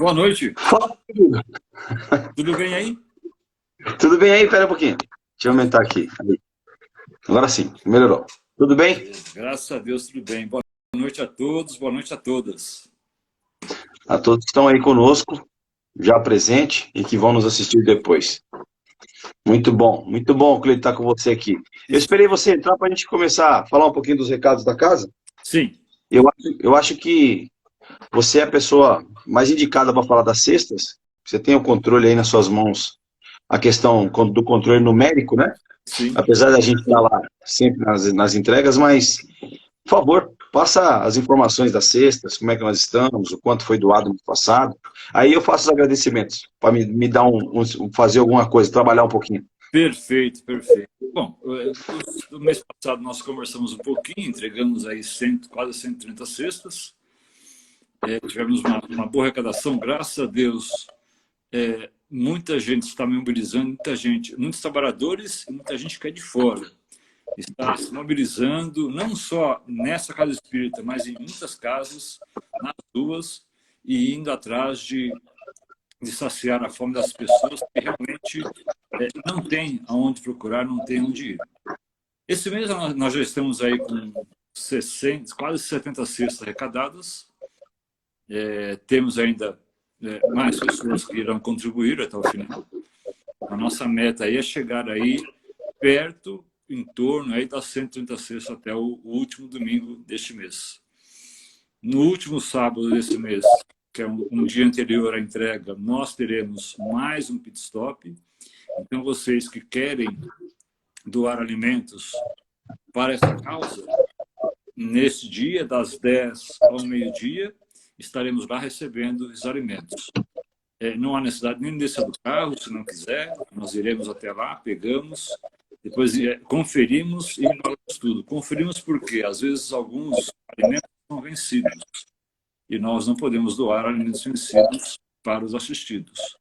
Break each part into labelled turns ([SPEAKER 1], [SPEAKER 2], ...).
[SPEAKER 1] Boa noite.
[SPEAKER 2] Fala, querido.
[SPEAKER 1] Tudo bem aí?
[SPEAKER 2] Tudo bem aí? Pera um pouquinho. Deixa eu aumentar aqui. Aí. Agora sim, melhorou. Tudo bem?
[SPEAKER 1] Beleza. Graças a Deus, tudo bem. Boa noite a todos, boa noite a todas.
[SPEAKER 2] A todos que estão aí conosco, já presente e que vão nos assistir depois. Muito bom, Cleiton, estar com você aqui. Eu esperei você entrar para a gente começar a falar um pouquinho dos recados da casa.
[SPEAKER 1] Sim,
[SPEAKER 2] Eu acho que você é a pessoa mais indicada para falar das cestas. Você tem o controle aí nas suas mãos, a questão do controle numérico, né?
[SPEAKER 1] sim.
[SPEAKER 2] Apesar da gente estar lá sempre nas entregas, mas, por favor, passa as informações das cestas, como é que nós estamos, o quanto foi doado no passado. Aí eu faço os agradecimentos, para me dar fazer alguma coisa, trabalhar um pouquinho.
[SPEAKER 1] Perfeito, perfeito. Bom, no mês passado nós conversamos um pouquinho, entregamos aí quase 130 cestas. Tivemos uma boa arrecadação, graças a Deus. Muita gente está mobilizando, muitos trabalhadores e muita gente que é de fora. Está se mobilizando, não só nessa casa espírita, mas em muitas casas, nas ruas, e indo atrás de saciar a fome das pessoas que realmente não tem aonde procurar, não tem onde ir. Esse mês nós já estamos aí com 60, quase 70 cestas arrecadadas. Temos ainda mais pessoas que irão contribuir até o final. A nossa meta aí é chegar aí perto, em torno aí das 130 cestas até o último domingo deste mês. No último sábado desse mês, que é um dia anterior à entrega, nós teremos mais um pit stop. Então, vocês que querem doar alimentos para essa causa, nesse dia, das 10 ao meio-dia, estaremos lá recebendo os alimentos. Não há necessidade nem de descer do carro, se não quiser, nós iremos até lá, pegamos, depois conferimos e ignoramos tudo. Conferimos porque, às vezes, alguns alimentos são vencidos e nós não podemos doar alimentos vencidos para os assistidos.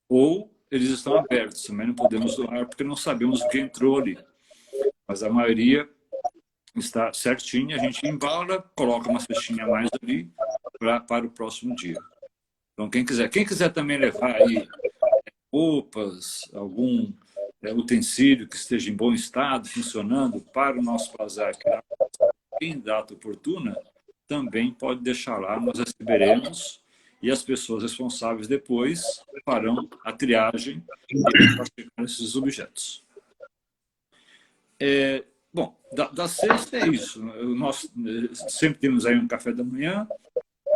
[SPEAKER 1] Ou eles estão abertos, também não podemos doar porque não sabemos o que entrou ali. Mas a maioria está certinha, a gente embala, coloca uma cestinha a mais ali para o próximo dia. Então, quem quiser também levar aí roupas, algum utensílio que esteja em bom estado, funcionando para o nosso bazar, que em data oportuna, também pode deixar lá, nós receberemos e as pessoas responsáveis depois farão a triagem e classificar esses objetos. Bom, da sexta é isso. Nós sempre temos aí um café da manhã.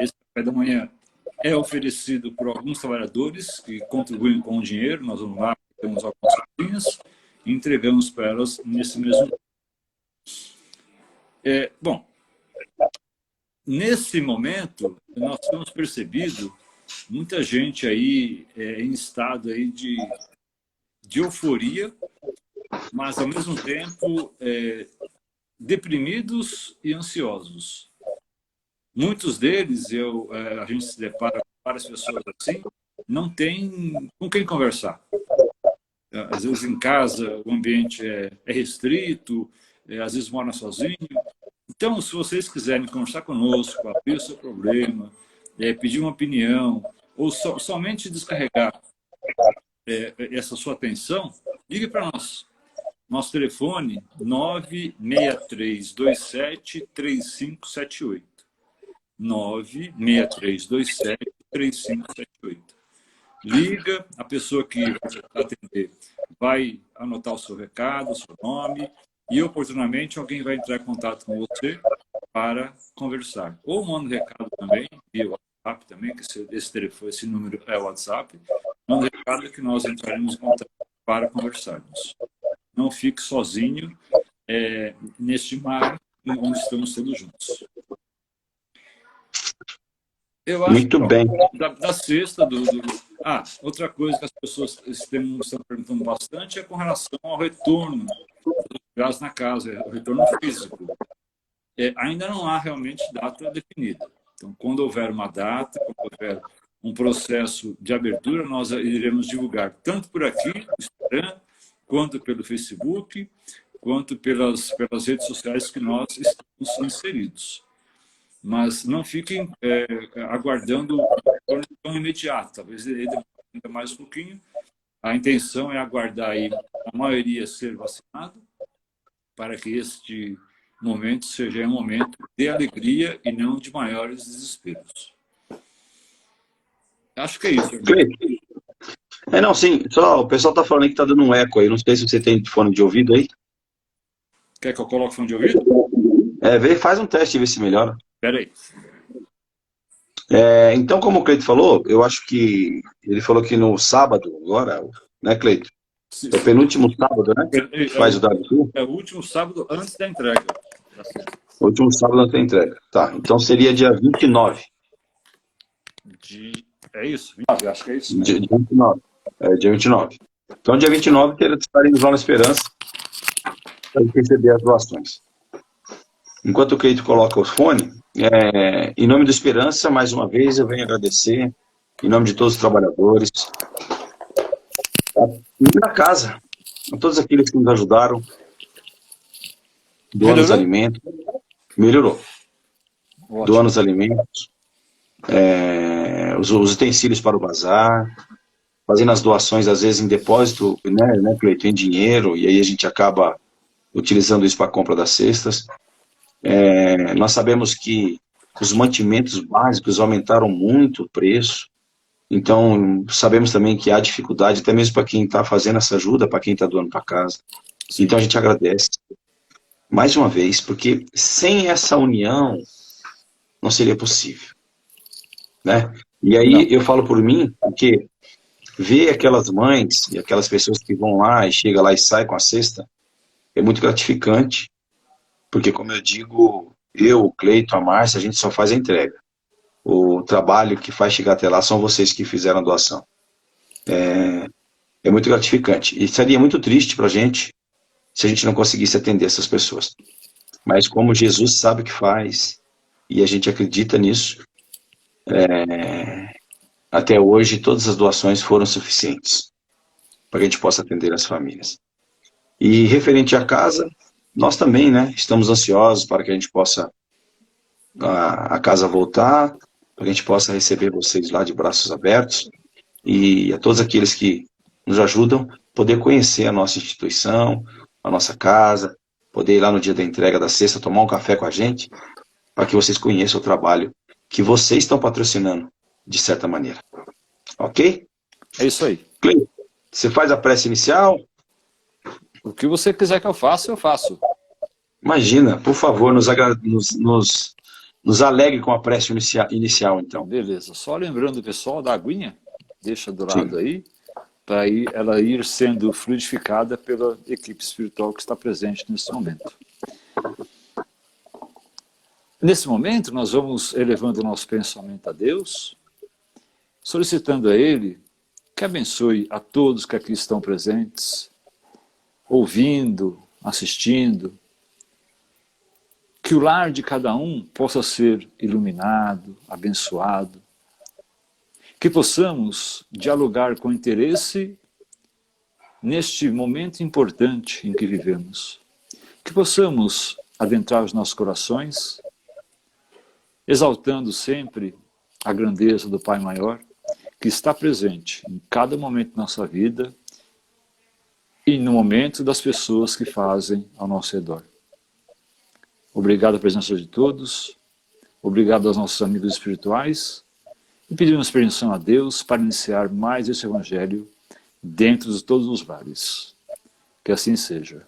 [SPEAKER 1] Esse café da manhã é oferecido por alguns trabalhadores que contribuem com o dinheiro. Nós vamos lá, temos algumas coisinhas e entregamos para elas nesse mesmo dia. Bom, nesse momento, nós temos percebido muita gente aí em estado aí de euforia, mas, ao mesmo tempo, deprimidos e ansiosos. Muitos deles, a gente se depara com várias pessoas assim, não tem com quem conversar. Às vezes, em casa, o ambiente é restrito, às vezes mora sozinho. Então, se vocês quiserem conversar conosco, abrir o seu problema, pedir uma opinião, ou somente descarregar essa sua atenção, ligue para nós. Nosso telefone 96327-3578. 96327-3578. Liga, a pessoa que vai atender vai anotar o seu recado, o seu nome, e oportunamente alguém vai entrar em contato com você para conversar. Ou manda um recado também, via WhatsApp também, que esse telefone, esse número é o WhatsApp. Manda um recado que nós entraremos em contato para conversarmos. Não fique sozinho neste mar onde estamos todos juntos. Eu acho
[SPEAKER 2] Muito bem.
[SPEAKER 1] Da sexta outra coisa que as pessoas estão perguntando bastante é com relação ao retorno dos gás na casa, o retorno físico. Ainda não há realmente data definida. Então, quando houver uma data, quando houver um processo de abertura, nós iremos divulgar tanto por aqui, no Instagram, quanto pelo Facebook, quanto pelas redes sociais que nós estamos inseridos. Mas não fiquem aguardando retorno tão imediato, talvez ele demore ainda mais um pouquinho. A intenção é aguardar aí a maioria ser vacinado, para que este momento seja um momento de alegria e não de maiores desesperos. Acho que é isso.
[SPEAKER 2] Não, sim, só o pessoal tá falando aí que tá dando um eco aí, não sei se você tem fone de ouvido aí.
[SPEAKER 1] Quer que eu coloque fone de ouvido?
[SPEAKER 2] Faz um teste e vê se melhora.
[SPEAKER 1] Espera aí.
[SPEAKER 2] Então, como o Cleito falou, eu acho que ele falou que no sábado, agora, né, Cleito? É o penúltimo sábado, né? Faz o WSU?
[SPEAKER 1] É o último sábado antes da entrega.
[SPEAKER 2] O último sábado antes da entrega. Tá, então seria dia 29.
[SPEAKER 1] É isso? 29, acho que é isso.
[SPEAKER 2] Dia 29. Dia 29. Então, dia 29, estaremos lá na Esperança para receber as doações. Enquanto o Cleito coloca o fone, em nome do Esperança, mais uma vez, eu venho agradecer, em nome de todos os trabalhadores, e na casa, a todos aqueles que nos ajudaram, doando os alimentos. Melhorou. Ótimo. Doando os alimentos, os utensílios para o bazar, fazendo as doações, às vezes, em depósito, né, Cleito, em dinheiro, e aí a gente acaba utilizando isso para a compra das cestas. Nós sabemos que os mantimentos básicos aumentaram muito o preço, então sabemos também que há dificuldade, até mesmo para quem está fazendo essa ajuda, para quem está doando para casa. Sim. Então a gente agradece, mais uma vez, porque sem essa união não seria possível, né? E aí eu falo por mim, porque ver aquelas mães e aquelas pessoas que vão lá e chega lá e sai com a cesta é muito gratificante, porque, como eu digo, eu, o Cleito, a Márcia, a gente só faz a entrega. O trabalho que faz chegar até lá são vocês que fizeram a doação. É muito gratificante. E seria muito triste para a gente se a gente não conseguisse atender essas pessoas. Mas como Jesus sabe o que faz, e a gente acredita nisso, até hoje todas as doações foram suficientes para que a gente possa atender as famílias. E referente à casa, nós também, né, estamos ansiosos para que a gente possa, a casa voltar, para que a gente possa receber vocês lá de braços abertos, e a todos aqueles que nos ajudam, poder conhecer a nossa instituição, a nossa casa, poder ir lá no dia da entrega da cesta, tomar um café com a gente, para que vocês conheçam o trabalho que vocês estão patrocinando, de certa maneira. Ok?
[SPEAKER 1] É isso aí.
[SPEAKER 2] Cleito, você faz a prece inicial?
[SPEAKER 1] O que você quiser que eu faça, eu faço.
[SPEAKER 2] Imagina, por favor, nos alegre com a prece inicial, então.
[SPEAKER 1] Beleza. Só lembrando, pessoal, da aguinha, deixa do lado. Sim. Aí, para ela ir sendo fluidificada pela equipe espiritual que está presente nesse momento. Nesse momento, nós vamos elevando o nosso pensamento a Deus, solicitando a Ele que abençoe a todos que aqui estão presentes, ouvindo, assistindo, que o lar de cada um possa ser iluminado, abençoado, que possamos dialogar com interesse neste momento importante em que vivemos, que possamos adentrar os nossos corações, exaltando sempre a grandeza do Pai Maior, que está presente em cada momento da nossa vida e no momento das pessoas que fazem ao nosso redor. Obrigado à presença de todos, obrigado aos nossos amigos espirituais, e pedimos permissão a Deus para iniciar mais esse Evangelho dentro de todos os lares. Que assim seja.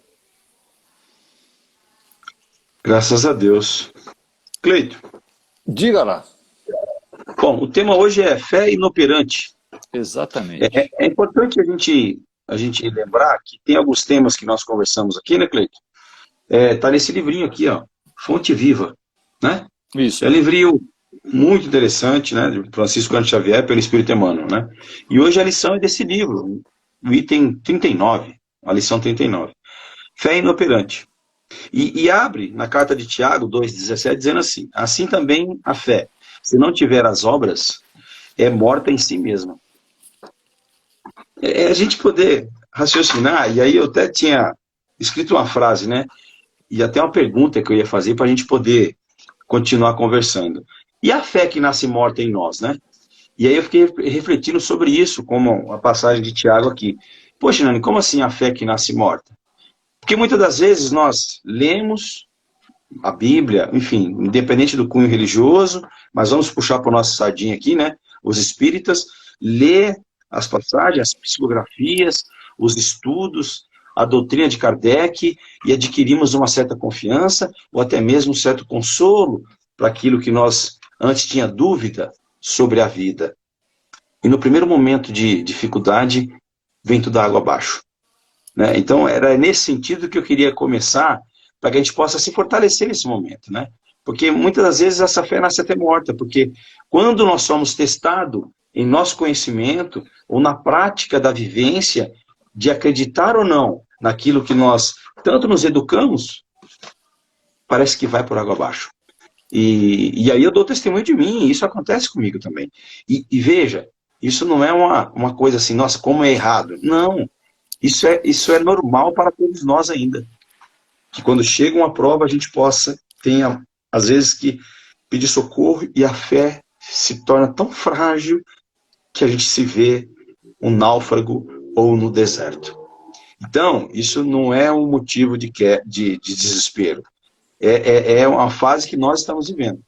[SPEAKER 2] Graças a Deus. Cleito.
[SPEAKER 1] Diga lá.
[SPEAKER 2] Bom, o tema hoje é fé inoperante.
[SPEAKER 1] Exatamente.
[SPEAKER 2] É importante a gente lembrar que tem alguns temas que nós conversamos aqui, né, Cleito? Tá nesse livrinho aqui, ó, Fonte Viva, né?
[SPEAKER 1] Isso.
[SPEAKER 2] É um livrinho muito interessante, né, de Francisco Cândido Xavier, pelo Espírito Emmanuel, né? E hoje a lição é desse livro, o item 39, a lição 39. Fé inoperante. E abre na carta de Tiago 2,17, dizendo assim: assim também a fé, se não tiver as obras, é morta em si mesma. A gente poder raciocinar, e aí eu até tinha escrito uma frase, né? E até uma pergunta que eu ia fazer para a gente poder continuar conversando. E a fé que nasce morta em nós, né? E aí eu fiquei refletindo sobre isso, como a passagem de Tiago aqui. Poxa, Nani, como assim a fé que nasce morta? Porque muitas das vezes nós lemos a Bíblia, enfim, independente do cunho religioso, mas vamos puxar para o nosso sardinha aqui, né? Os espíritas, lê as passagens, as psicografias, os estudos, a doutrina de Kardec e adquirimos uma certa confiança ou até mesmo um certo consolo para aquilo que nós antes tinha dúvida sobre a vida. E no primeiro momento de dificuldade, vem tudo água abaixo, né? Então, era nesse sentido que eu queria começar, para que a gente possa se fortalecer nesse momento, né? Porque muitas das vezes essa fé nasce até morta, porque quando nós somos testados em nosso conhecimento ou na prática da vivência, de acreditar ou não naquilo que nós tanto nos educamos, parece que vai por água abaixo. E aí eu dou testemunho de mim, e isso acontece comigo também. E veja, isso não é uma coisa assim, nossa, como é errado. Não, isso é normal para todos nós ainda. Que quando chega uma prova, a gente possa, tenha, às vezes, que pedir socorro e a fé se torna tão frágil que a gente se vê um náufrago ou no deserto. Então, isso não é um motivo de desespero. É uma fase que nós estamos vivendo.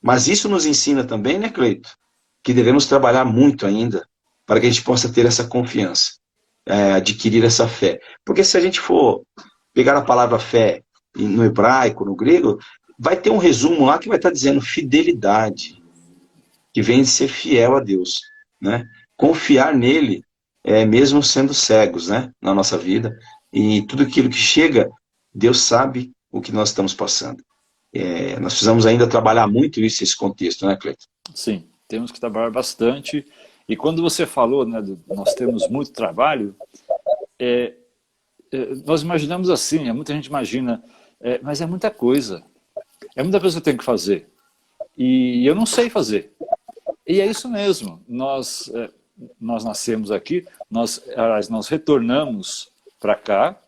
[SPEAKER 2] Mas isso nos ensina também, né, Cleito, que devemos trabalhar muito ainda para que a gente possa ter essa confiança, adquirir essa fé. Porque se a gente for pegar a palavra fé no hebraico, no grego, vai ter um resumo lá que vai estar dizendo fidelidade, que vem de ser fiel a Deus, né? Confiar nele, mesmo sendo cegos, né, na nossa vida, e tudo aquilo que chega, Deus sabe o que nós estamos passando. Nós precisamos ainda trabalhar muito isso, esse contexto, né, Cleiton?
[SPEAKER 1] Sim, temos que trabalhar bastante. E quando você falou, né, nós temos muito trabalho, nós imaginamos assim, muita gente imagina, mas é muita coisa que eu tenho que fazer. E eu não sei fazer. E é isso mesmo, nós nascemos aqui, nós retornamos para cá,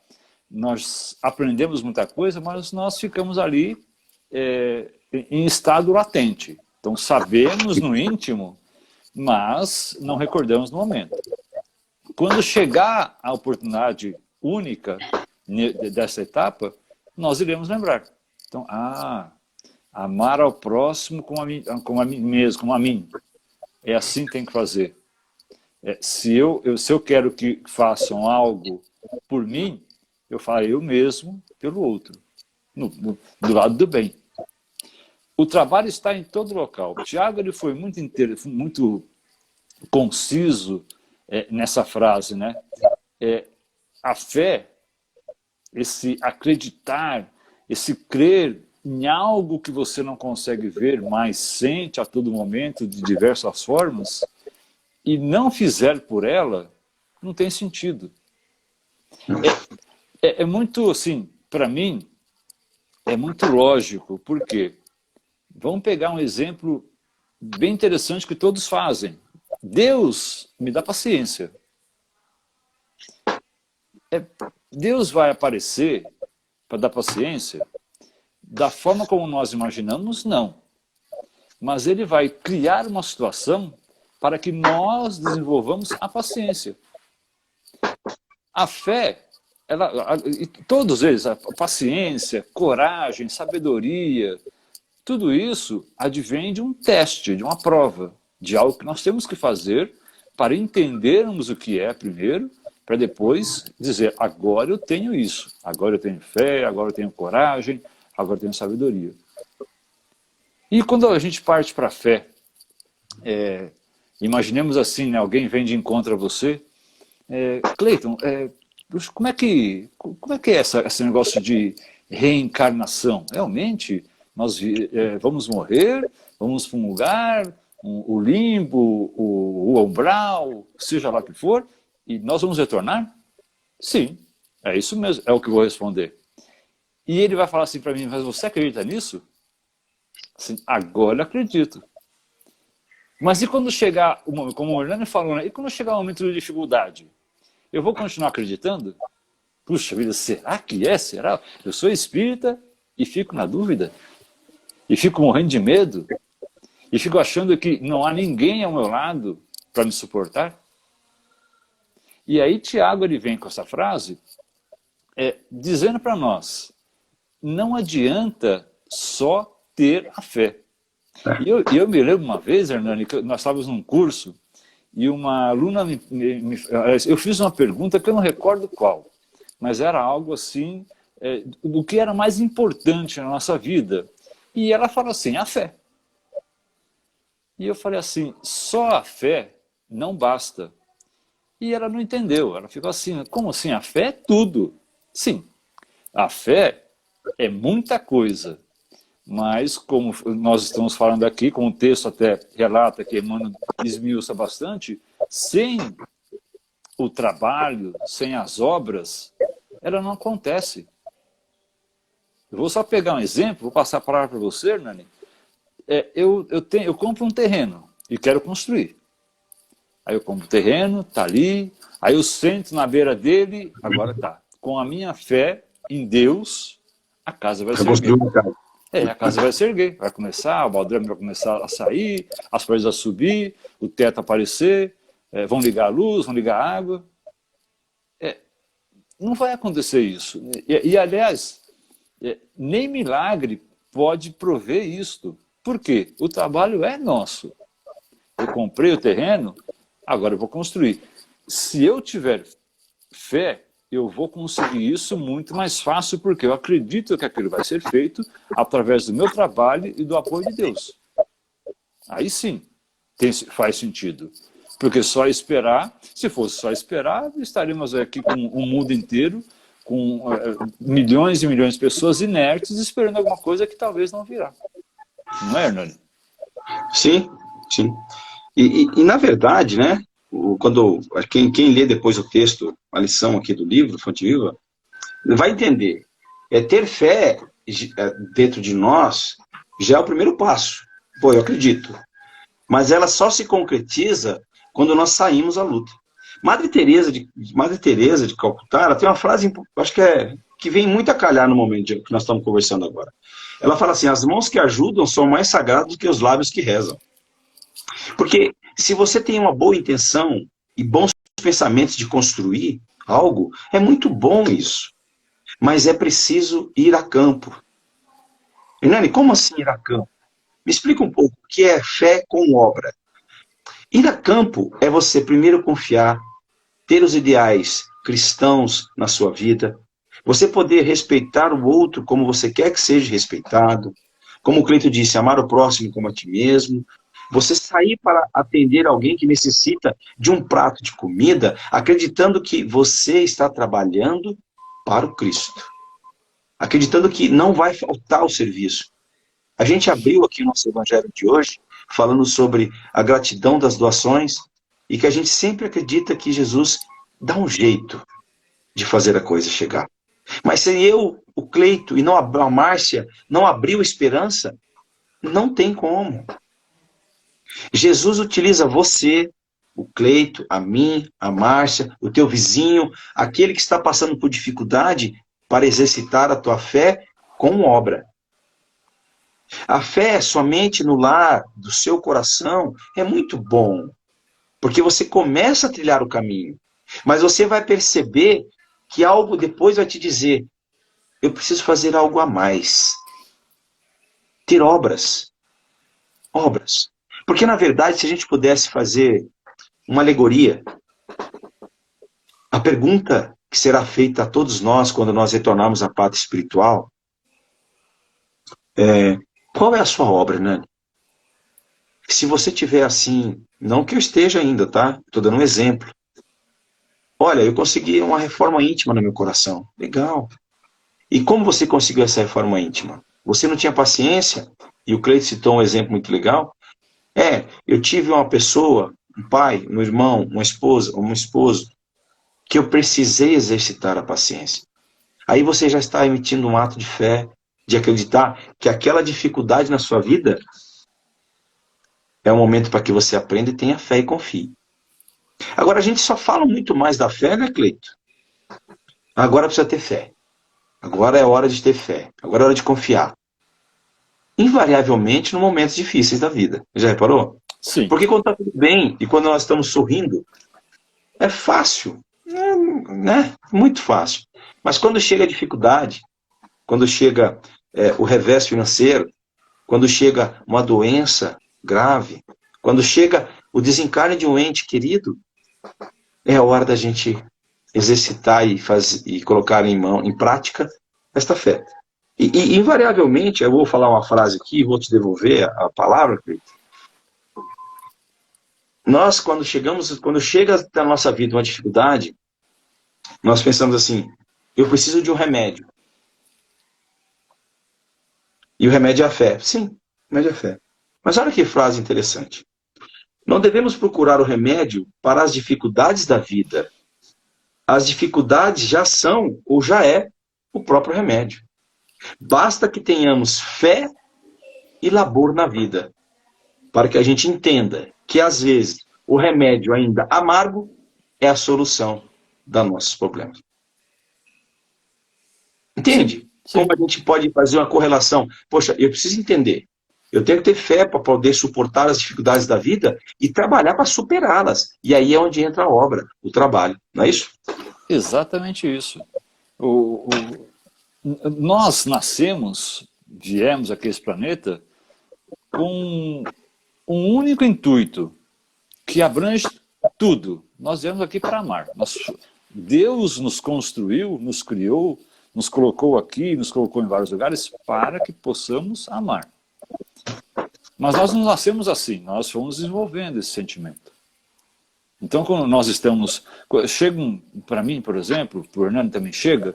[SPEAKER 1] nós aprendemos muita coisa, mas nós ficamos ali em estado latente. Então sabemos no íntimo, mas não recordamos no momento. Quando chegar a oportunidade única dessa etapa, nós iremos lembrar. Então, amar ao próximo como a mim mesmo, como a mim. É assim que tem que fazer. Se eu quero que façam algo por mim, eu farei o mesmo pelo outro, do lado do bem. O trabalho está em todo local. Tiago ele foi muito conciso nessa frase, né? A fé, esse acreditar, esse crer em algo que você não consegue ver, mas sente a todo momento, de diversas formas, e não fizer por ela, não tem sentido. É muito, assim, para mim, é muito lógico, porque vamos pegar um exemplo bem interessante que todos fazem. Deus me dá paciência. Deus vai aparecer para dar paciência? Da forma como nós imaginamos, não. Mas ele vai criar uma situação para que nós desenvolvamos a paciência. A fé, todos eles, a paciência, coragem, sabedoria, tudo isso advém de um teste, de uma prova, de algo que nós temos que fazer para entendermos o que é primeiro, para depois dizer, agora eu tenho isso, agora eu tenho fé, agora eu tenho coragem, agora eu tenho sabedoria. E quando a gente parte para a fé, imaginemos assim, né, alguém vem de encontro a você, Cleiton, como é que é esse negócio de reencarnação? Realmente, nós vamos morrer, vamos para um lugar, o limbo, o umbral, seja lá o que for, e nós vamos retornar? Sim, é isso mesmo, é o que eu vou responder. E ele vai falar assim para mim, mas você acredita nisso? Assim, agora eu acredito. Mas e quando chegar o momento, como o Orlando falou, né? E quando chegar o momento de dificuldade? Eu vou continuar acreditando? Puxa vida, será que é? Será? Eu sou espírita e fico na dúvida? E fico morrendo de medo? e fico achando que não há ninguém ao meu lado para me suportar. E aí Tiago ele vem com essa frase dizendo para nós, não adianta só ter a fé. E eu me lembro uma vez, Hernani, que nós estávamos num curso e uma aluna eu fiz uma pergunta que eu não recordo qual, mas era algo assim, do que era mais importante na nossa vida. E ela falou assim, a fé. E eu falei assim, só a fé não basta. E ela não entendeu, ela ficou assim, como assim? A fé é tudo. Sim, a fé é muita coisa, mas como nós estamos falando aqui, como o texto até relata que Emmanuel esmiuça bastante, sem o trabalho, sem as obras, ela não acontece. Eu vou só pegar um exemplo, vou passar a palavra para você, Hernani. Eu compro um terreno e quero construir. Aí eu compro o terreno, está ali, aí eu sento na beira dele, agora tá. Com a minha fé em Deus, a casa vai se erguer. A casa vai se erguer, vai começar, o baldrame vai começar a sair, as paredes vão subir, o teto aparecer, vão ligar a luz, vão ligar a água. Não vai acontecer isso. Aliás, nem milagre pode prover isto. Por quê? O trabalho é nosso. Eu comprei o terreno, agora eu vou construir. Se eu tiver fé, eu vou conseguir isso muito mais fácil, porque eu acredito que aquilo vai ser feito através do meu trabalho e do apoio de Deus. Aí sim, faz sentido. Porque só esperar, se fosse só esperar, estaríamos aqui com o mundo inteiro, com milhões e milhões de pessoas inertes, esperando alguma coisa que talvez não virá. Não é, Hernani?
[SPEAKER 2] Sim, sim. E na verdade, né, quem lê depois o texto, a lição aqui do livro, Fonte Viva, vai entender. Ter fé dentro de nós já é o primeiro passo. Pô, eu acredito. Mas ela só se concretiza quando nós saímos à luta. Madre Teresa de Calcutá, ela tem uma frase, acho que vem muito a calhar no momento que nós estamos conversando agora. Ela fala assim, as mãos que ajudam são mais sagradas do que os lábios que rezam. Porque se você tem uma boa intenção e bons pensamentos de construir algo, é muito bom isso. Mas é preciso ir a campo. Hernani, como assim ir a campo? Me explica um pouco o que é fé com obra. Ir a campo é você primeiro confiar, ter os ideais cristãos na sua vida, você poder respeitar o outro como você quer que seja respeitado, como o Cleito disse, amar o próximo como a ti mesmo, você sair para atender alguém que necessita de um prato de comida, acreditando que você está trabalhando para o Cristo, acreditando que não vai faltar o serviço. A gente abriu aqui o nosso evangelho de hoje, falando sobre a gratidão das doações, e que a gente sempre acredita que Jesus dá um jeito de fazer a coisa chegar. Mas se eu, o Cleito, e não a Márcia, não abriu esperança, não tem como. Jesus utiliza você, o Cleito, a mim, a Márcia, o teu vizinho, aquele que está passando por dificuldade, para exercitar a tua fé com obra. A fé somente no lar do seu coração é muito bom, porque você começa a trilhar o caminho, mas você vai perceber que algo depois vai te dizer, eu preciso fazer algo a mais. Ter obras. Obras. Porque, na verdade, se a gente pudesse fazer uma alegoria, a pergunta que será feita a todos nós quando nós retornarmos à pátria espiritual é, qual é a sua obra, Nani? Se você tiver assim, não que eu esteja ainda, tá? Estou dando um exemplo. Olha, eu consegui uma reforma íntima no meu coração. Legal. E como você conseguiu essa reforma íntima? Você não tinha paciência? E o Cleito citou um exemplo muito legal. Eu tive uma pessoa, um pai, um irmão, uma esposa, um esposo, que eu precisei exercitar a paciência. Aí você já está emitindo um ato de fé, de acreditar que aquela dificuldade na sua vida é um momento para que você aprenda e tenha fé e confie. Agora, a gente só fala muito mais da fé, né, Cleito? Agora precisa ter fé. Agora é hora de ter fé. Agora é hora de confiar. invariavelmente, nos momentos difíceis da vida. Já reparou?
[SPEAKER 1] Sim.
[SPEAKER 2] Porque quando está tudo bem e quando nós estamos sorrindo, é fácil, né? Muito fácil. Mas quando chega a dificuldade, quando chega o revés financeiro, quando chega uma doença grave, quando chega o desencarne de um ente querido, é a hora da gente exercitar e colocar em prática esta fé. E, invariavelmente, eu vou falar uma frase aqui e vou te devolver a palavra, Cleiton. Nós, quando chega na nossa vida uma dificuldade, nós pensamos assim, eu preciso de um remédio. E o remédio é a fé. Sim, o remédio é a fé. Mas olha que frase interessante. Não devemos procurar o remédio para as dificuldades da vida. As dificuldades já são ou já é o próprio remédio. Basta que tenhamos fé e labor na vida, para que a gente entenda que, às vezes, o remédio ainda amargo é a solução dos nossos problemas. Entende?
[SPEAKER 1] Sim.
[SPEAKER 2] Como a gente pode fazer uma correlação? Poxa, eu preciso entender. Eu tenho que ter fé para poder suportar as dificuldades da vida e trabalhar para superá-las. E aí é onde entra a obra, o trabalho. Não é isso?
[SPEAKER 1] Exatamente isso. Nós nascemos, viemos aqui a esse planeta com um único intuito, que abrange tudo. Nós viemos aqui para amar. Deus nos construiu, nos criou, nos colocou aqui, nos colocou em vários lugares para que possamos amar. Mas nós não nascemos assim, nós fomos desenvolvendo esse sentimento. Então, quando nós estamos... Chegam para mim, por exemplo, para o Hernani também chega,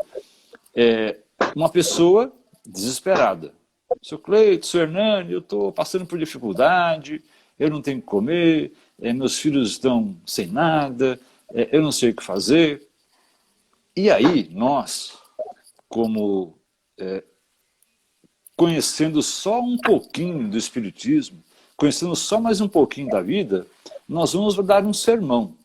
[SPEAKER 1] uma pessoa desesperada. Seu Cleiton, seu Hernani, eu estou passando por dificuldade, eu não tenho o que comer, meus filhos estão sem nada, eu não sei o que fazer. E aí, nós, como conhecendo só um pouquinho do Espiritismo, conhecendo só mais um pouquinho da vida, nós vamos dar um sermão.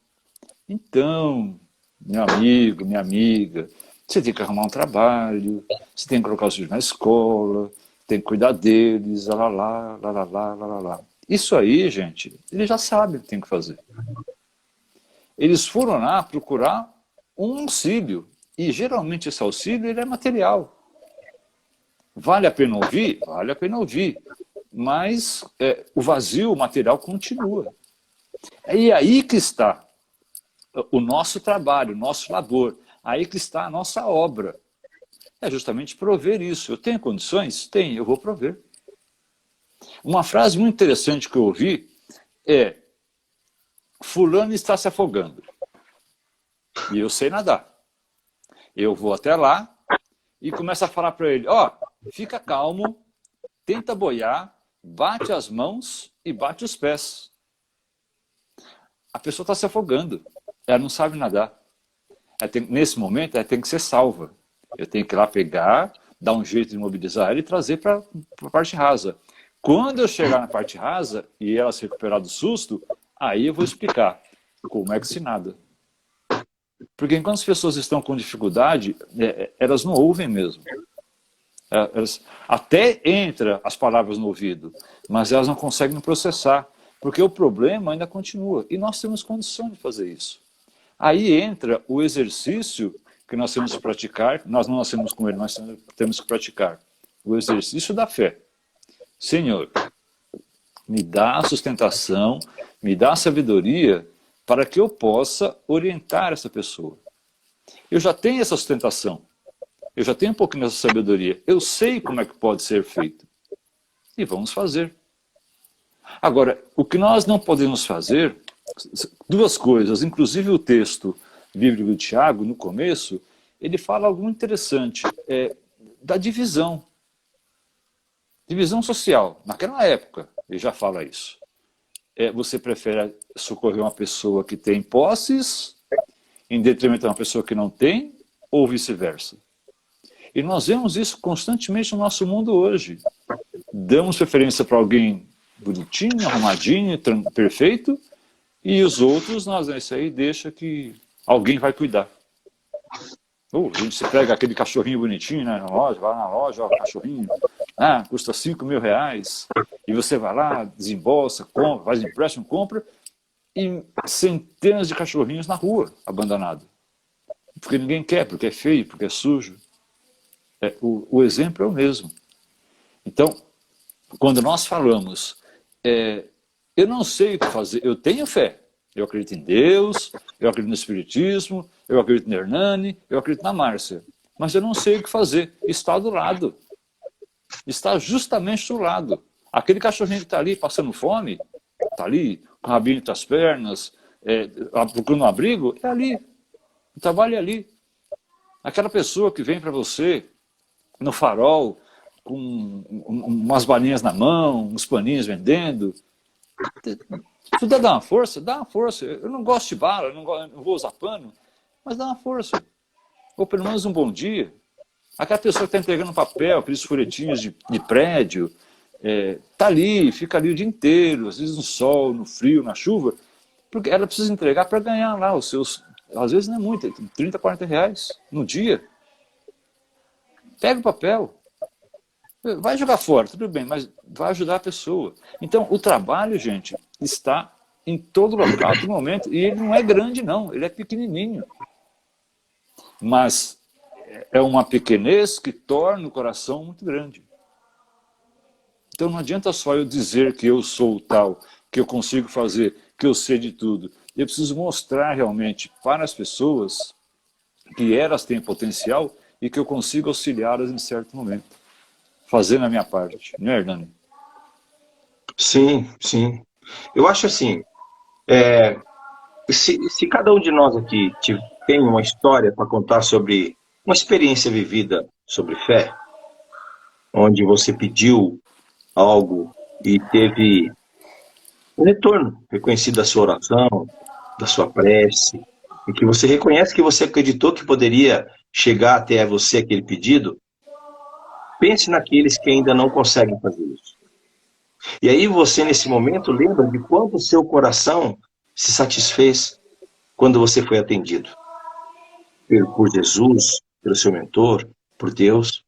[SPEAKER 1] Então, meu amigo, minha amiga, você tem que arrumar um trabalho, você tem que colocar os filhos na escola, tem que cuidar deles, lá, lá, lá, lá, lá, lá, lá. Isso aí, gente, eles já sabem o que tem que fazer. Eles foram lá procurar um auxílio, e geralmente esse auxílio ele é material. Vale a pena ouvir? Vale a pena ouvir. Mas o vazio, o material continua. E aí que está o nosso trabalho, o nosso labor. Aí que está a nossa obra. É justamente prover isso. Eu tenho condições? Tenho, eu vou prover. Uma frase muito interessante que eu ouvi é: fulano está se afogando. E eu sei nadar. Eu vou até lá e começo a falar para ele: ó, fica calmo, tenta boiar, bate as mãos e bate os pés. A pessoa está se afogando. Ela não sabe nadar. Nesse momento, ela tem que ser salva. Eu tenho que ir lá pegar, dar um jeito de mobilizar ela e trazer para a parte rasa. Quando eu chegar na parte rasa e ela se recuperar do susto, aí eu vou explicar como é que se nada. Porque enquanto as pessoas estão com dificuldade, elas não ouvem mesmo. Até entra as palavras no ouvido, mas elas não conseguem processar, porque o problema ainda continua. E nós temos condição de fazer isso. Aí entra o exercício que nós temos que praticar. Nós não nascemos com ele, nós temos que praticar o exercício da fé. Senhor, me dá a sustentação, me dá a sabedoria para que eu possa orientar essa pessoa. Eu já tenho essa sustentação, eu já tenho um pouquinho dessa sabedoria, eu sei como é que pode ser feito. E vamos fazer. Agora, o que nós não podemos fazer, duas coisas, inclusive o texto bíblico de Tiago, no começo, ele fala algo muito interessante, da divisão. Divisão social. Naquela época, ele já fala isso. Você prefere socorrer uma pessoa que tem posses em detrimento de uma pessoa que não tem, ou vice-versa? E nós vemos isso constantemente no nosso mundo hoje. Damos preferência para alguém bonitinho, arrumadinho, perfeito, e os outros, isso aí deixa que alguém vai cuidar. A gente se pega aquele cachorrinho bonitinho, né, na loja, vai na loja, ó, cachorrinho, Ah, custa R$ 5.000, e você vai lá, desembolsa, compra, faz empréstimo, compra, e centenas de cachorrinhos na rua, abandonado. Porque ninguém quer, porque é feio, porque é sujo. O exemplo é o mesmo. Então, quando nós falamos, eu não sei o que fazer, eu tenho fé. Eu acredito em Deus, eu acredito no Espiritismo, eu acredito no Hernani, eu acredito na Márcia. Mas eu não sei o que fazer. Está do lado. Está justamente do lado. Aquele cachorrinho que está ali passando fome, está ali, com o rabinho entre as pernas, procurando um abrigo, é ali. O trabalho é ali. Aquela pessoa que vem para você no farol, com umas balinhas na mão, uns paninhos vendendo. Tu dá uma força? Dá uma força. Eu não gosto de bala, eu não vou usar pano, mas dá uma força. Ou pelo menos um bom dia. Aquela pessoa que está entregando papel, aqueles folhetinhos de prédio, tá ali, fica ali o dia inteiro, às vezes no sol, no frio, na chuva, porque ela precisa entregar para ganhar lá os seus, às vezes não é muito, 30, 40 reais no dia. Pega o papel, vai jogar fora, tudo bem, mas vai ajudar a pessoa. Então, o trabalho, gente, está em todo local, todo momento, e ele não é grande não, ele é pequenininho. Mas é uma pequenez que torna o coração muito grande. Então não adianta só eu dizer que eu sou tal, que eu consigo fazer, que eu sei de tudo. Eu preciso mostrar realmente para as pessoas que elas têm potencial e que eu consigo auxiliá-las em certo momento. Fazendo a minha parte, não é, Hernani?
[SPEAKER 2] Sim, sim. Eu acho assim, se cada um de nós aqui tem uma história para contar sobre uma experiência vivida sobre fé, onde você pediu algo e teve um retorno reconhecido da sua oração, da sua prece, e que você reconhece que você acreditou que poderia chegar até você aquele pedido, pense naqueles que ainda não conseguem fazer isso. E aí você, nesse momento, lembra de quanto o seu coração se satisfez quando você foi atendido. Por Jesus, pelo seu mentor, por Deus,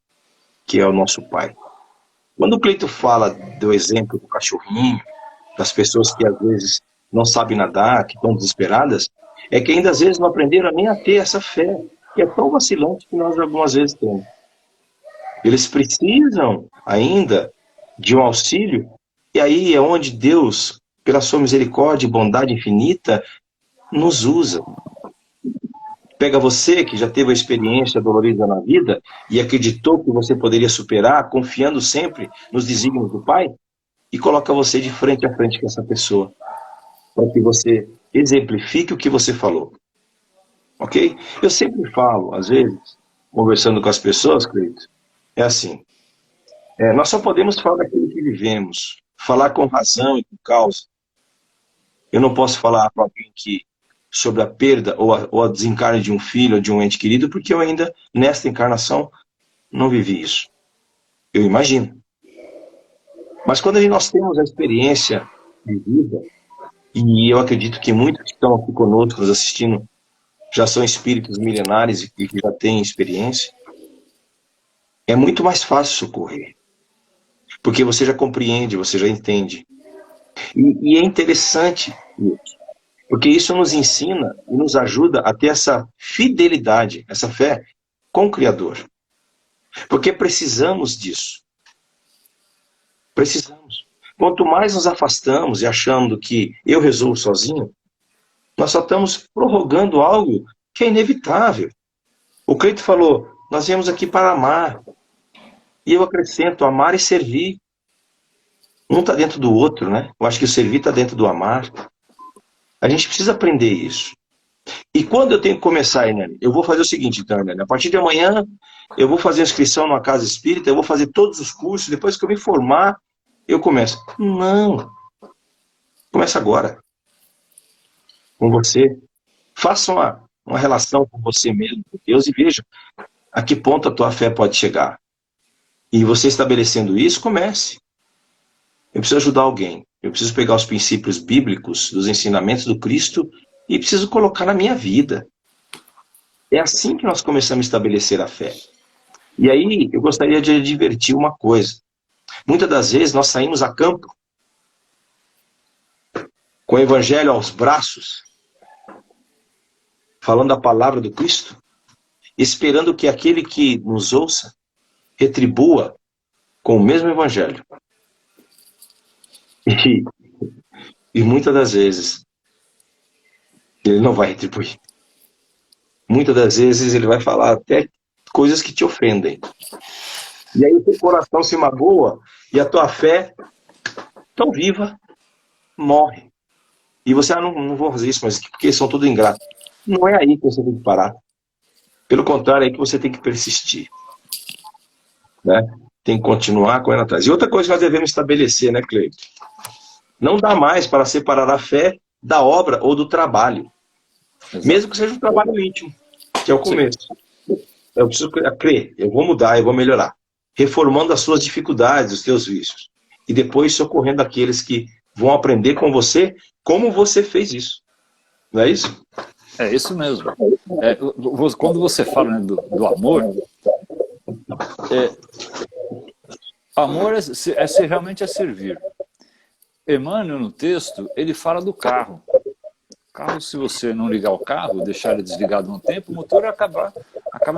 [SPEAKER 2] que é o nosso Pai. Quando o Cleito fala do exemplo do cachorrinho, das pessoas que às vezes não sabem nadar, que estão desesperadas, é que ainda às vezes não aprenderam nem a ter essa fé, que é tão vacilante que nós algumas vezes temos. Eles precisam ainda de um auxílio, e aí é onde Deus, pela sua misericórdia e bondade infinita, nos usa. Pega você, que já teve a experiência dolorida na vida, e acreditou que você poderia superar, confiando sempre nos desígnios do Pai, e coloca você de frente a frente com essa pessoa, para que você exemplifique o que você falou. Ok? Eu sempre falo, às vezes, conversando com as pessoas, Cleito, é assim, nós só podemos falar daquilo que vivemos, falar com razão e com causa. Eu não posso falar para alguém sobre a perda ou a desencarne de um filho ou de um ente querido, porque eu ainda, nesta encarnação, não vivi isso. Eu imagino. Mas quando nós temos a experiência de vida, e eu acredito que muitos que estão aqui conosco, nos assistindo, já são espíritos milenares e que já têm experiência, é muito mais fácil socorrer. Porque você já compreende, você já entende. E é interessante isso, porque isso nos ensina e nos ajuda a ter essa fidelidade, essa fé com o Criador. Porque precisamos disso. Precisamos. Quanto mais nos afastamos e achando que eu resolvo sozinho, nós só estamos prorrogando algo que é inevitável. O Cleito falou, nós viemos aqui para amar. E eu acrescento, amar e servir. Um está dentro do outro, né? Eu acho que o servir está dentro do amar. A gente precisa aprender isso. E quando eu tenho que começar, Hernani, eu vou fazer o seguinte, então, Hernani, a partir de amanhã eu vou fazer a inscrição numa casa espírita, eu vou fazer todos os cursos, depois que eu me formar, eu começo. Não. Começa agora. Com você. Faça uma relação com você mesmo, com Deus, e veja a que ponto a tua fé pode chegar. E você estabelecendo isso, comece. Eu preciso ajudar alguém. Eu preciso pegar os princípios bíblicos, dos ensinamentos do Cristo, e preciso colocar na minha vida. É assim que nós começamos a estabelecer a fé. E aí, eu gostaria de advertir uma coisa. Muitas das vezes nós saímos a campo com o evangelho aos braços, falando a palavra do Cristo, esperando que aquele que nos ouça retribua com o mesmo evangelho. E muitas das vezes ele não vai retribuir. Muitas das vezes ele vai falar até coisas que te ofendem. E aí o teu coração se magoa e a tua fé, tão viva, morre. E você, não vou fazer isso, mas porque são tudo ingratos. Não é aí que você tem que parar. Pelo contrário, é aí que você tem que persistir. Né? Tem que continuar correndo atrás. E outra coisa que nós devemos estabelecer, né, Cleide? Não dá mais para separar a fé da obra ou do trabalho. Exato. Mesmo que seja um trabalho íntimo, que é o começo. Sim. Eu preciso crer, eu vou mudar, eu vou melhorar. Reformando as suas dificuldades, os teus vícios. E depois socorrendo aqueles que vão aprender com você como você fez isso. Não é isso?
[SPEAKER 1] É isso mesmo. Quando você fala, né, do amor, amor realmente é servir. Emmanuel, no texto, ele fala do carro. Carro, se você não ligar o carro, deixar ele desligado um tempo, o motor acaba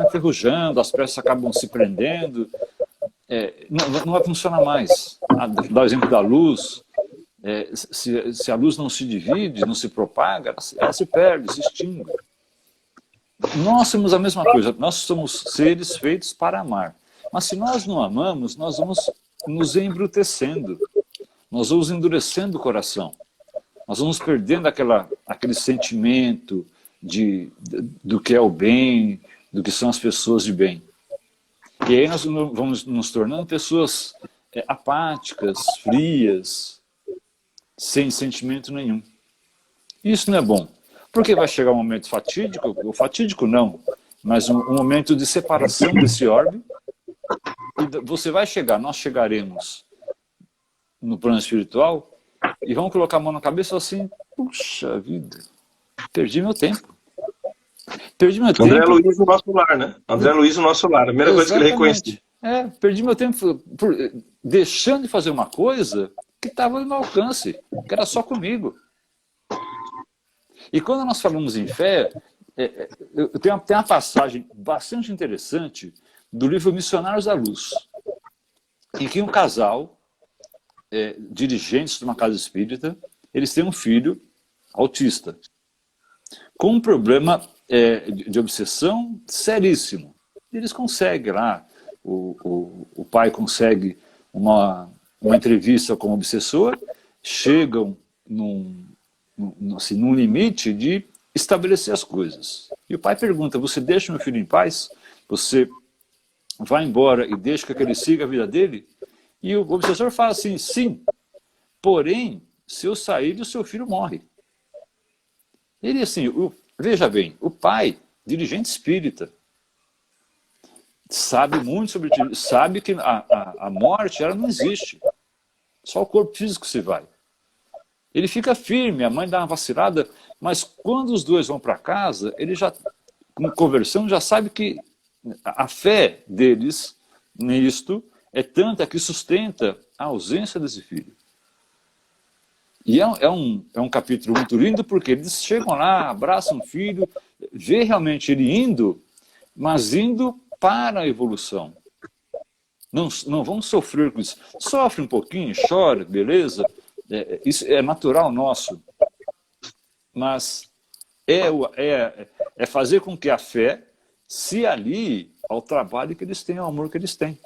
[SPEAKER 1] enferrujando, as peças acabam se prendendo, não vai funcionar mais. Dá o exemplo da luz. Se a luz não se divide, não se propaga, ela se perde, se extingue. Nós somos a mesma coisa, nós somos seres feitos para amar. Mas se nós não amamos, nós vamos nos embrutecendo, nós vamos endurecendo o coração, nós vamos perdendo aquele sentimento do que é o bem, do que são as pessoas de bem. E aí nós vamos nos tornando pessoas apáticas, frias, sem sentimento nenhum. Isso não é bom, porque vai chegar um momento fatídico, ou fatídico não, mas um momento de separação desse orbe, e você vai chegar, nós chegaremos no plano espiritual, e vamos colocar a mão na cabeça assim, puxa vida, perdi meu tempo. Perdi meu tempo.
[SPEAKER 2] André Luiz no nosso lar, né? André Luiz no nosso lar, a primeira coisa que ele reconheceu.
[SPEAKER 1] Perdi meu tempo deixando de fazer uma coisa que estava no meu alcance, que era só comigo. E quando nós falamos em fé, tem uma passagem bastante interessante do livro Missionários da Luz, em que um casal, dirigentes de uma casa espírita, eles têm um filho autista, com um problema de obsessão seríssimo. Eles conseguem lá, o pai consegue uma entrevista com o obsessor, chegam num limite de estabelecer as coisas. E o pai pergunta, você deixa meu filho em paz? Você vai embora e deixa que ele siga a vida dele? E o obsessor fala assim, sim, porém, se eu sair, o seu filho morre. Ele assim, veja bem, o pai, dirigente espírita, sabe muito sobre isso, sabe que a morte ela não existe. Só o corpo físico se vai. Ele fica firme, a mãe dá uma vacilada, mas quando os dois vão para casa, ele já, conversando, já sabe que a fé deles nisto é tanta que sustenta a ausência desse filho. E é um capítulo muito lindo, porque eles chegam lá, abraçam o filho, vê realmente ele indo, mas indo para a evolução. Não vão sofrer com isso. Sofre um pouquinho, chora, beleza. Isso é natural nosso. Mas é fazer com que a fé se alie ao trabalho que eles têm, ao amor que eles têm.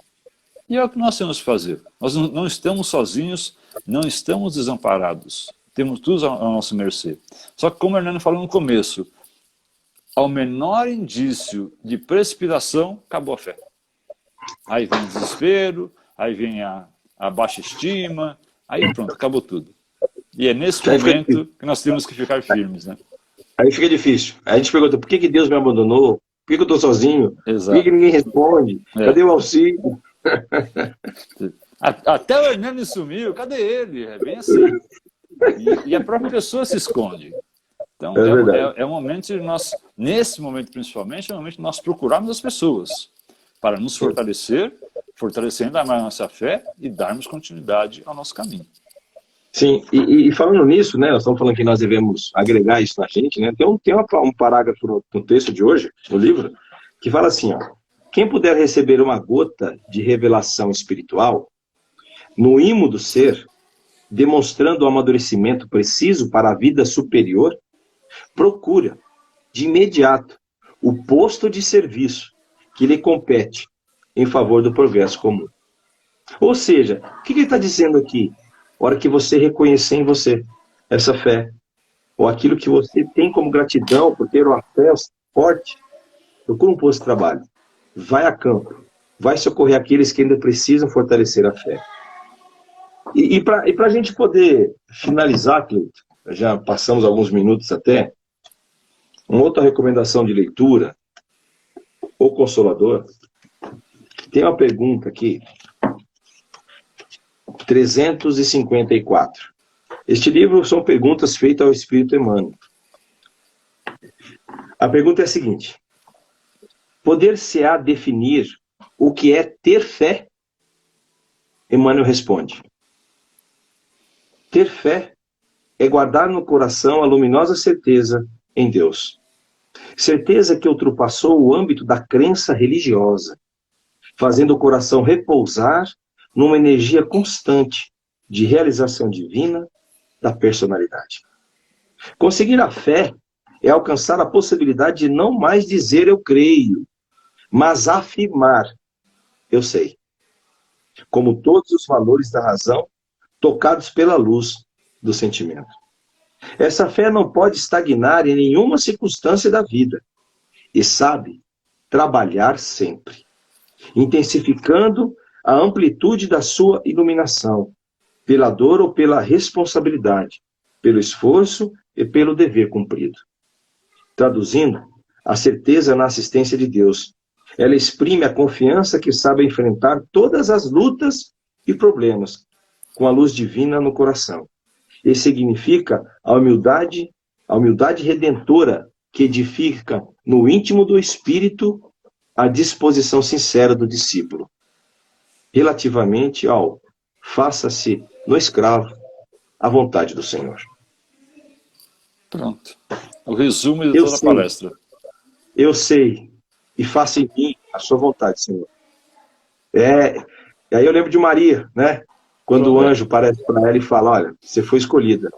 [SPEAKER 1] E é o que nós temos que fazer. Nós não estamos sozinhos, não estamos desamparados. Temos tudo à nossa mercê. Só que, como o Hernani falou no começo, ao menor indício de precipitação, acabou a fé. Aí vem o desespero, aí vem a baixa estima, aí pronto, acabou tudo. E é nesse momento que nós temos que ficar firmes, né?
[SPEAKER 2] Aí fica difícil. Aí a gente pergunta, por que Deus me abandonou? Por que eu estou sozinho?
[SPEAKER 1] Exato.
[SPEAKER 2] Por que ninguém responde? Cadê o auxílio?
[SPEAKER 1] Até o Hernani sumiu, cadê ele? É bem assim. E a própria pessoa se esconde. Então, é um momento de nós, nesse momento principalmente, é um momento de nós procurarmos as pessoas para nos fortalecer, fortalecer ainda mais a nossa fé e darmos continuidade ao nosso caminho.
[SPEAKER 2] Sim, e falando nisso, né, nós estamos falando que nós devemos agregar isso na gente, né? Tem um parágrafo no texto de hoje, no livro, que fala assim, ó, quem puder receber uma gota de revelação espiritual, no imo do ser, demonstrando o amadurecimento preciso para a vida superior, procura, de imediato, o posto de serviço que lhe compete em favor do progresso comum. Ou seja, o que ele está dizendo aqui? A hora que você reconhecer em você essa fé, ou aquilo que você tem como gratidão por ter uma fé forte, procura um posto de trabalho, vai a campo, vai socorrer aqueles que ainda precisam fortalecer a fé. E para a gente poder finalizar, Cleiton, já passamos alguns minutos até, uma outra recomendação de leitura, O Consolador, tem uma pergunta aqui, 354. Este livro são perguntas feitas ao Espírito Emmanuel. A pergunta é a seguinte: poder-se-á definir o que é ter fé? Emmanuel responde: ter fé é guardar no coração a luminosa certeza em Deus. Certeza que ultrapassou o âmbito da crença religiosa, fazendo o coração repousar numa energia constante de realização divina da personalidade. Conseguir a fé é alcançar a possibilidade de não mais dizer eu creio, mas afirmar eu sei. Como todos os valores da razão, tocados pela luz do sentimento. Essa fé não pode estagnar em nenhuma circunstância da vida e sabe trabalhar sempre, intensificando a amplitude da sua iluminação, pela dor ou pela responsabilidade, pelo esforço e pelo dever cumprido. Traduzindo, a certeza na assistência de Deus. Ela exprime a confiança que sabe enfrentar todas as lutas e problemas com a luz divina no coração. E significa a humildade redentora que edifica no íntimo do espírito a disposição sincera do discípulo, relativamente ao faça-se no escravo a vontade do Senhor.
[SPEAKER 1] Pronto. O resumo de toda a palestra.
[SPEAKER 2] Eu sei, e faça em mim a sua vontade, Senhor. E aí eu lembro de Maria, né? Quando o anjo aparece para ela e fala, olha, você foi escolhida.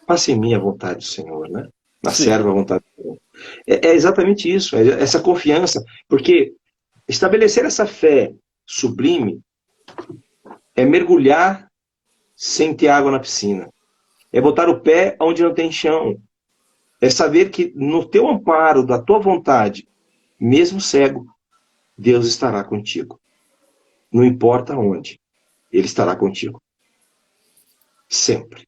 [SPEAKER 2] Faça em mim a vontade do Senhor, né? Na serva a vontade do Senhor. É exatamente isso, essa confiança. Porque estabelecer essa fé sublime é mergulhar sem ter água na piscina. É botar o pé onde não tem chão. É saber que no teu amparo, da tua vontade, mesmo cego, Deus estará contigo. Não importa onde, Ele estará contigo. Sempre.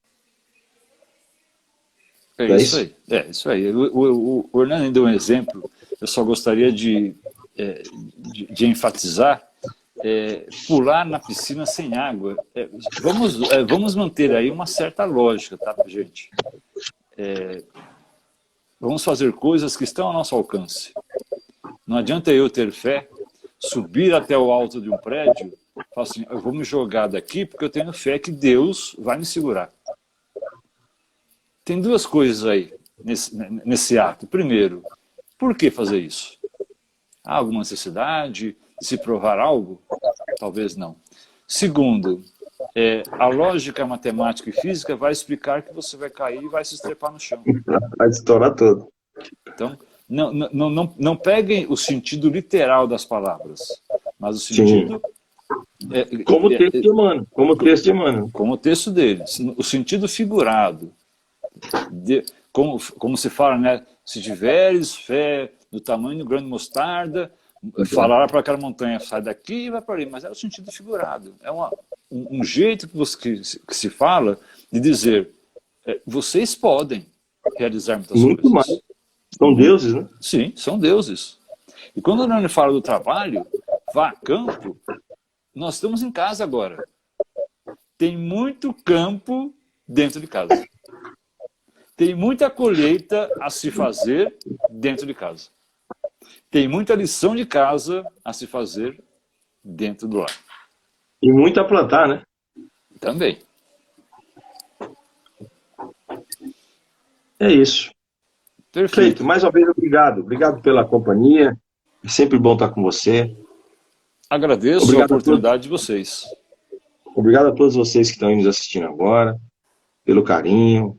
[SPEAKER 1] É isso aí. É isso aí. O Hernani deu um exemplo, eu só gostaria de enfatizar, pular na piscina sem água. Vamos manter aí uma certa lógica, tá, gente? Vamos fazer coisas que estão ao nosso alcance. Não adianta eu ter fé, subir até o alto de um prédio, falar assim, eu vou me jogar daqui porque eu tenho fé que Deus vai me segurar. Tem duas coisas aí nesse ato. Primeiro, por que fazer isso? Há alguma necessidade de se provar algo? Talvez não. Segundo, a lógica matemática e física vai explicar que você vai cair e vai se estrepar no chão.
[SPEAKER 2] Vai estourar todo.
[SPEAKER 1] Então, não peguem o sentido literal das palavras, mas o sentido...
[SPEAKER 2] Como o texto de Emmanuel. Como o texto de Emmanuel.
[SPEAKER 1] Como o texto dele. O sentido figurado. Como se fala, né? Se tiveres fé do tamanho do grão de mostarda, falará para aquela montanha, sai daqui e vai para ali. Mas é o sentido figurado. É um jeito que se fala de dizer, vocês podem realizar muitas
[SPEAKER 2] Muito
[SPEAKER 1] coisas.
[SPEAKER 2] mais. São deuses, né?
[SPEAKER 1] Sim, são deuses. E quando o Hernani fala do trabalho, vá a campo, nós estamos em casa agora. Tem muito campo dentro de casa. Tem muita colheita a se fazer dentro de casa. Tem muita lição de casa a se fazer dentro do lar.
[SPEAKER 2] E muito a plantar, né?
[SPEAKER 1] Também.
[SPEAKER 2] É isso.
[SPEAKER 1] Perfeito.
[SPEAKER 2] Feito. Mais uma vez, obrigado. Obrigado pela companhia. É sempre bom estar com você.
[SPEAKER 1] Agradeço a
[SPEAKER 2] Obrigado
[SPEAKER 1] oportunidade de vocês.
[SPEAKER 2] Obrigado a todos vocês que estão aí nos assistindo agora, pelo carinho.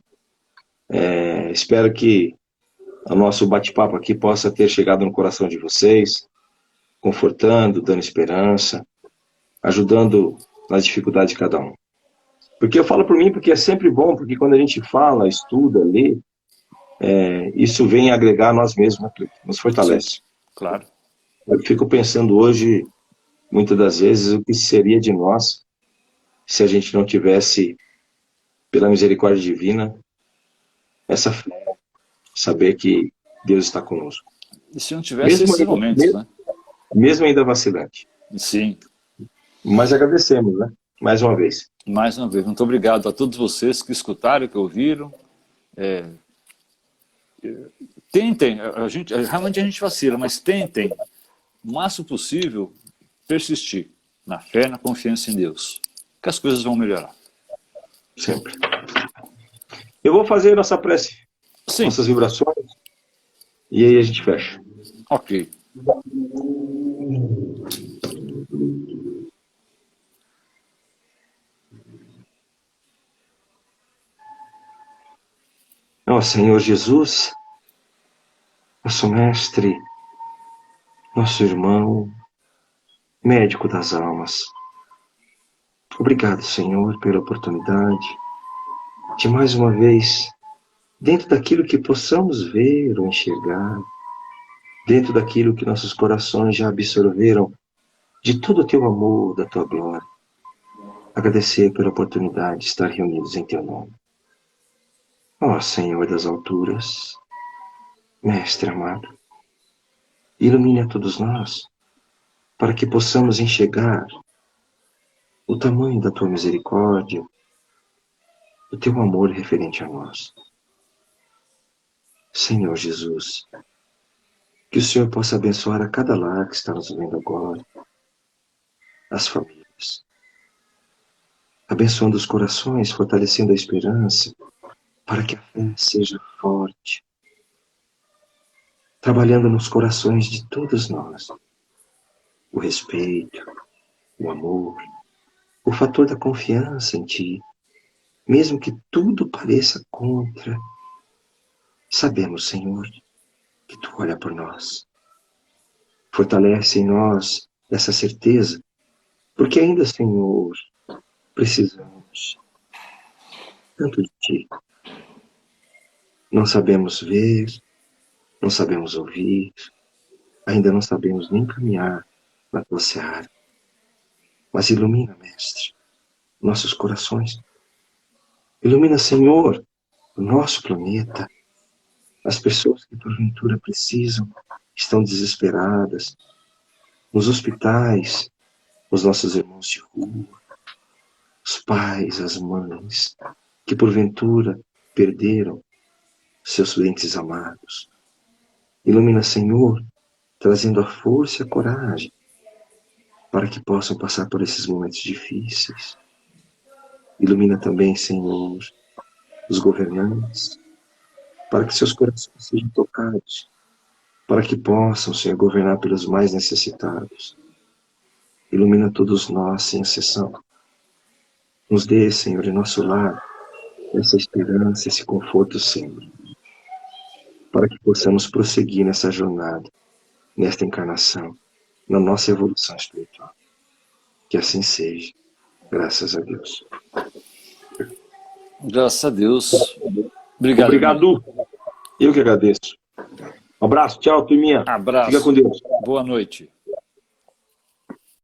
[SPEAKER 2] Espero que o nosso bate-papo aqui possa ter chegado no coração de vocês, confortando, dando esperança, ajudando nas dificuldades de cada um. Porque eu falo por mim, porque é sempre bom, porque quando a gente fala, estuda, lê, isso vem agregar a nós mesmos, né, nos fortalece.
[SPEAKER 1] Sim, claro.
[SPEAKER 2] Eu fico pensando hoje, muitas das vezes, o que seria de nós se a gente não tivesse, pela misericórdia divina, essa fé, saber que Deus está conosco.
[SPEAKER 1] E se não tivesse esses momentos, né?
[SPEAKER 2] Mesmo ainda vacilante.
[SPEAKER 1] Sim.
[SPEAKER 2] Mas agradecemos, né? Mais uma vez.
[SPEAKER 1] Mais uma vez, muito obrigado a todos vocês que escutaram, que ouviram. Tentem, realmente a gente vacila, mas tentem, o máximo possível, persistir na fé, na confiança em Deus, que as coisas vão melhorar.
[SPEAKER 2] Sempre. Eu vou fazer nossa prece,
[SPEAKER 1] Sim.
[SPEAKER 2] nossas vibrações, e aí a gente fecha.
[SPEAKER 1] Ok.
[SPEAKER 2] Ó Senhor Jesus, nosso mestre, nosso irmão, médico das almas. Obrigado, Senhor, pela oportunidade de mais uma vez, dentro daquilo que possamos ver ou enxergar, dentro daquilo que nossos corações já absorveram de todo o teu amor, da tua glória, agradecer pela oportunidade de estar reunidos em teu nome. Ó Senhor das alturas, Mestre amado, ilumine a todos nós, para que possamos enxergar o tamanho da tua misericórdia, o teu amor referente a nós. Senhor Jesus, que o Senhor possa abençoar a cada lar que está nos vendo agora, as famílias, abençoando os corações, fortalecendo a esperança, para que a fé seja forte, trabalhando nos corações de todos nós, o respeito, o amor, o fator da confiança em Ti, mesmo que tudo pareça contra. Sabemos, Senhor, que Tu olha por nós. Fortalece em nós essa certeza, porque ainda, Senhor, precisamos tanto de Ti. Não sabemos ver, não sabemos ouvir, ainda não sabemos nem caminhar na Tua seara. Mas ilumina, Mestre, nossos corações. Ilumina, Senhor, o nosso planeta. As pessoas que porventura precisam, estão desesperadas. Nos hospitais, os nossos irmãos de rua, os pais, as mães, que porventura perderam seus entes amados. Ilumina, Senhor, trazendo a força e a coragem para que possam passar por esses momentos difíceis. Ilumina também, Senhor, os governantes, para que seus corações sejam tocados, para que possam, Senhor, governar pelos mais necessitados. Ilumina todos nós, sem exceção. Nos dê, Senhor, em nosso lar, essa esperança, esse conforto sempre, para que possamos prosseguir nessa jornada, nesta encarnação, na nossa evolução espiritual. Que assim seja. Graças a Deus.
[SPEAKER 1] Graças a Deus. Obrigado.
[SPEAKER 2] Obrigado. Eu que agradeço. Um abraço. Tchau, turminha.
[SPEAKER 1] Abraço.
[SPEAKER 2] Fica com Deus.
[SPEAKER 1] Boa noite.